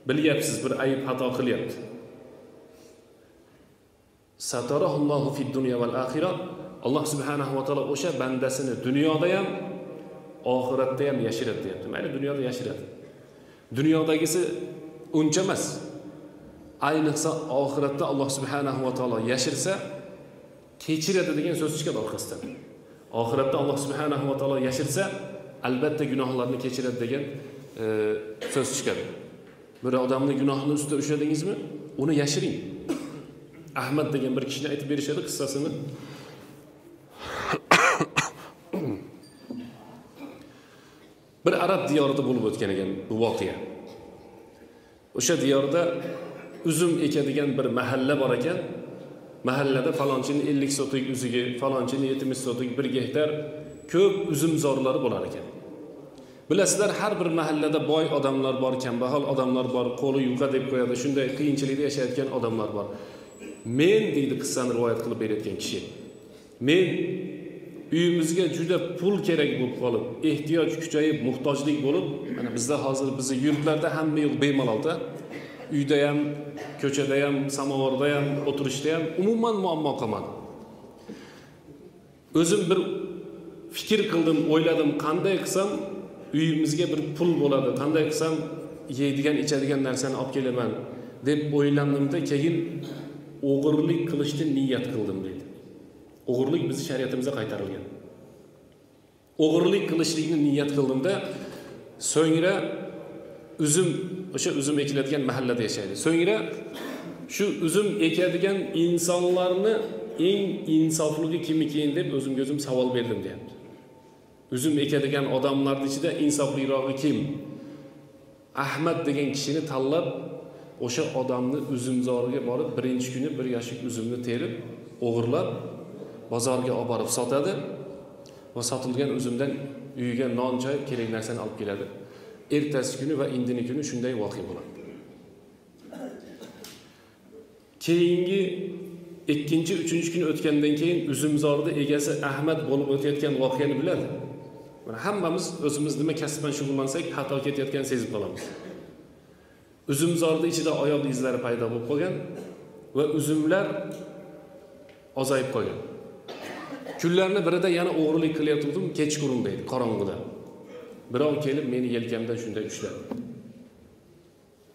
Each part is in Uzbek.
bilyapsiz bir ayib xato qilyapti. Satarahullohu fid dunya val axira. Alloh subhanahu va taolo o'sha bandasini dunyoda ham, oxiratda ham yashiradi deyapti. Mayli dunyoda yashiradi. Dunyodagisi uncha emas. Ayniqsa oxiratda Alloh subhanahu va taolo yashirsa, kechiradi degan so'z chiqadi orqasidan. Oxiratda Alloh subhanahu va taolo yashirsa, albatta gunohlarni kechiradi degan so'z chiqadi. Bir odamning gunohini ustida ushladingizmi, uni yashiring. Ahmad degan bir kishini aytib berishadi qissasini. Bir arab diyorida bo'lib o'tgan ekan bu voqea. O'sha diyorda uzum ekadigan bir mahalla bor ekan. Mahallada falonchining 50 sotik uzugi, falonchining 70 sotik 1 gektar ko'p uzumzorlari bo'lar ekan. Bilasizlar, har bir mahallada boy odamlar bor, kambag'al odamlar bor, qo'li yuqa deb qo'yadi, shunday qiyinchilikda yashayotgan odamlar bor. Men deydi qissani rivoyat qilib berayotgan kishi. Men uyimizga juda pul kerak bo'lib qolib, ehtiyoj kuchayib, muhtojlik bo'lib, mana bizda hozir bizni yurtlarda hamma yo'q bemalolda. Uyda ham, ko'chada ham, samovarda ham, o'tirishda ham umuman muammo qolmadi. O'zim bir fikr qildim, o'yladim, qanday qilsam uyimizga bir pul bo'ladi, qanday qilsam yeydigan, ichadigan narsani olib kelaman deb o'ylandimda, keyin o'g'irlik qilishni niyat qildim dedi. O'g'irlik bizning shariatimizga qaytarilgan. O'g'irlik qilishlikni niyat qildimda, so'ngra o'sha uzum ekiladigan mahallada yashaydi. So'ngra shu uzum ekadigan insonlarni eng insofligi kim ekan deb o'zimga o'zim savol berdim deyapti. Uzum ekadigan odamlarning ichida insoflirog'i kim? Ahmad degan kishini tanlab, o'sha odamni uzumzoriga borib, birinchi kuni bir yashik uzumni terib, o'g'irlab bozorga olib borib sotadi va sotilgan uzumdan uyiga non, choy, kerak narsani olib keladi. Ertasi kuni va indini kuni shunday voqea bo'ladi. Keyingi 2-3 kun o'tgandan keyin uzumzorning egasi Ahmad bo'lib o'tayotgan voqeani biladi. Mana hammamiz o'zimiz nima kasbdan shug'ullansak, xato ketayotgan sezib qolamiz. Uzumzorning ichida oyoq izlari paydo bo'lib qolgan va uzumlar ozayib qolgan. Kunlarning birida yana o'g'rilik qilayotgandim, kechqurun deydi, qorong'uda. Birov kelib meni yelkamdan shunday ushladi.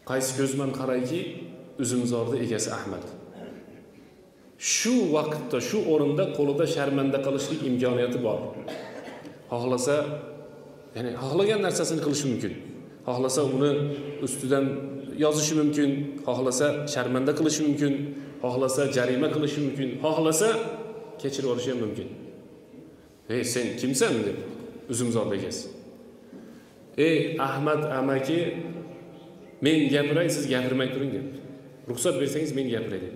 Qaysi ko'zman qarayki, uzumzorning egasi Ahmad. Shu vaqtda, shu o'rinda qo'lida sharmanda qilishlik imkoniyati bor. Xohlasa, ya'ni xohlagan narsasini qilishi mumkin. Xohlasa uni ustidan yozishi mumkin, xohlasa sharmanda qilishi mumkin, xohlasa jarima qilishi mumkin, xohlasa kechirib olishi ham mumkin. "Ey, sen kimsan?" deb uzumzorning egasi. "Ey Ahmad amaki, men gapiray, siz gapirmay turing" deb. "Ruxsat bersangiz men gapiray" deb.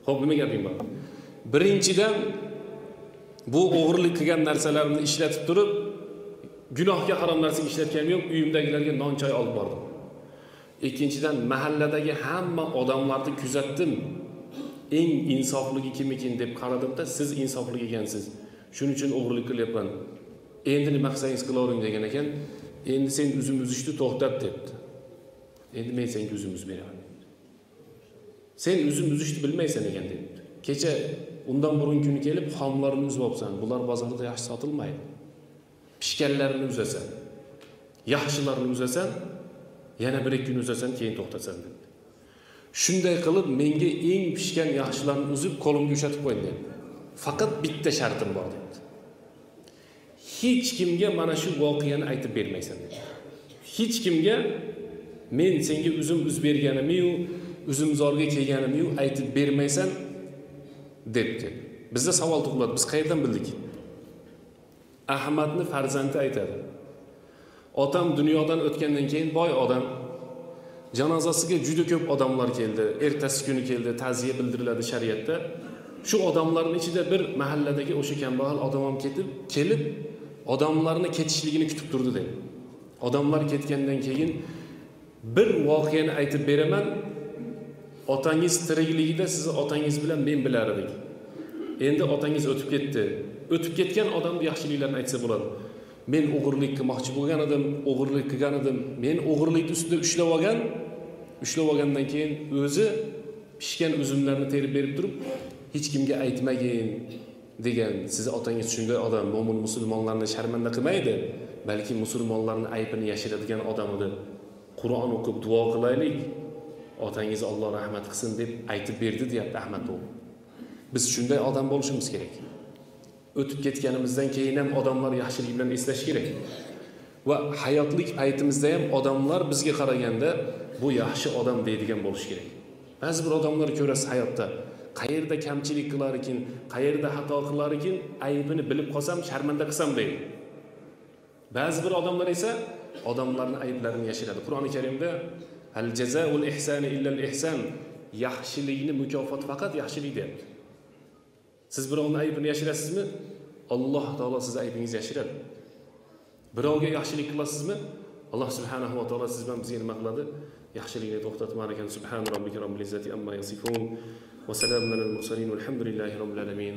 "Xo'p, nima gaping bor?" Birinchidan bu o'g'irlik qilgan narsalarimni ishlatib turib, gunohga harom narsa ishlatganim yo'q, uyimdagilarga non choy olib bordim. Ikkinchidan mahalladagi hamma odamlarni kuzatdim. Eng insofligi kim ekan deb qaradimda, siz insofli ekansiz. Shuning uchun o'g'irlik qilyapman. Endi nima qilsangiz qilavering degan ekan. Endi sen uzum uzishni to'xtat debdi. Endi men senga uzum uzib beraman. Sen uzum uzishni bilmaysan ekan debdi. Kecha undan burun kuni kelib xomlarini uzib olsan. Bular bozorda yaxshi sotilmaydi. Pishganlarini uzasan. Yaxshilarini uzasan, yana 1-2 kun uzasan, keyin to'xtatsan debdi. Shunday qilib menga eng pishgan yaxshilarni uzib qo'limga ushatib qo'ying dedi. Faqat bitta shartim bor dedi. Hech kimga mana shu voqeani aytib bermaysan dedi. Hech kimga men senga uzum uzib berganimni-yu, uzumzorga kelganimni-yu aytib bermaysan debdi. Bizda savol tug'iladi. Biz qayerdan bildik? Ahmadning farzandi aytadi. Otam dunyodan o'tgandan keyin boy odam, janozasiga juda ko'p odamlar keldi. Ertasi kuni keldi, ta'ziya bildiriladi shariatda. Shu odamlarning ichida bir mahalladagi o'sha kambag'al odam ham kelib, odamlarni ketishligini kutib turdi dedi. Odamlar ketgandan keyin bir voqeani aytib beraman. Otangiz tirikligida sizni otangiz bilan men bilar edik. Endi otangiz o'tib ketdi. O'tib ketgan odamning yaxshiliklarni aytsa bo'ladi. Men o'g'irlik qilmoqchi bo'lgan edim, o'g'irlik qilgan edim. Men o'g'irlik ustida ushlab olgan, ushlab olgandan keyin o'zi pishgan uzumlarni terib berib turib, hech kimga aytmagin degan, siz otangiz shunday odam, mo'min musulmonlarni sharmanda qilmaydi, balki musulmonlarning aybini yashiradigan odam edi. Qur'on o'qib duo qilaylik, otangiz Alloh rahmat qilsin deb aytib berdi, deyapti Ahmad o'g'li. Biz shunday odam bo'lishimiz kerak. O'tib ketganimizdan keyin ham odamlar yaxshilik bilan eslash kerak. Va hayotlik paytimizda ham odamlar bizga qaraganda bu yaxshi odam deydigan bo'lish kerak. Ba'zi bir odamlar ko'rasiz hayotda, qayerda kamchilik qilar ekan, qayerda xato qilar ekan, aybini bilib qolsam, sharmanda qilsam deydi. Ba'zi bir odamlar esa odamlarning ayblarini yashiradi. Qur'oni Karimda al jazaa'ul ihsani illa al ihsan, yaxshilikni mukofot faqat yaxshilik deyapti. Siz birovning aybini yashirasizmi? Alloh taolo siz aybingizni yashiradi. Birovga yaxshilik qilasizmi? Alloh subhanahu va taolo siz bilan bizga nima qiladi? Yaxshilikni to'xtatmar ekan. Subhan robbika robbil izzati amma yasifun va salamun alal mursalin valhamdulillahi robbil alamin.